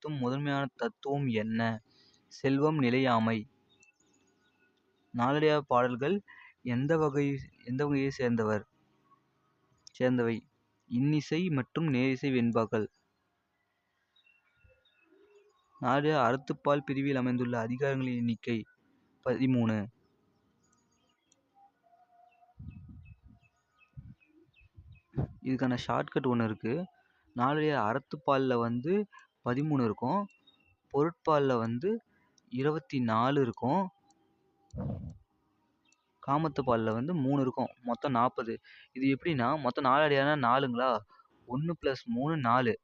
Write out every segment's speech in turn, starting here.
வலியுறுத்தும் முதன்மையான தத்துவம் என்ன? செல்வம், நிலையாமை. நாலடியார் பாடல்கள் எந்த வகையை சேர்ந்தவை? இன்னிசை மற்றும் நேரிசை வெண்பாக்கள். நாலடியார் அறத்துப்பால் பிரிவில் அமைந்துள்ள அதிகாரங்களின் எண்ணிக்கை 13. இதுக்கான ஷார்ட்கட் ஒன்று இருக்கு. நாலடியார் அறத்துப்பாலில் 13 இருக்கும், பொருட்பாலில் 24 இருக்கும், காமத்துப்பாலில் 3 இருக்கும், மொத்தம் 40. இது எப்படின்னா மொத்தம் நாலடியார்னா 4ங்களா, 1 + 3 4.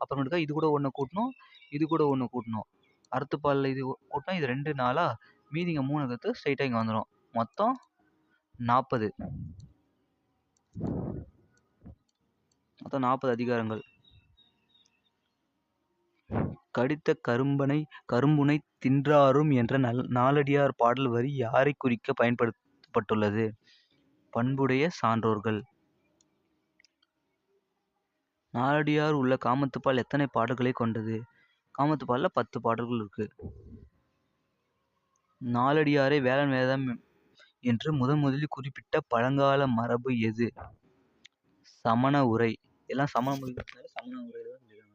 அப்புறமேட்டுக்கா இது கூட 1 கூட்டணும், இது கூட 1 கூட்டணும். அறத்துப்பாலில் இது கூட்டினா இது 2 4, மீதிங்க 3 இருக்கிறது ஸ்ட்ரைட்டாக இங்கே வந்துடும். மொத்தம் 40. மொத்தம் 40 அதிகாரங்கள். கடித்த கரும்புனை தின்றாரும் என்ற நாலடியார் பாடல் வரி யாரை குறிக்க பயன்படுத்தப்பட்டுள்ளது? பண்புடைய சான்றோர்கள். நாலடியார் உள்ள காமத்துப்பால் எத்தனை பாடல்களை கொண்டது? காமத்துப்பாலில் 10 பாடல்கள் இருக்கு. நாலடியாரை வேலன் வேதம் என்று முதலில் குறிப்பிட்ட பழங்கால மரபு எது? சமண உரை. எல்லாம் சமண மொழிகள், சமண உரையில தான் சொல்லியிருக்காங்க.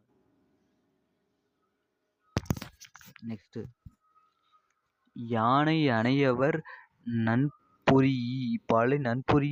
நெக்ஸ்ட், யானை அணையவர் நன்பொறியி. இப்பாடலை நன்பொறி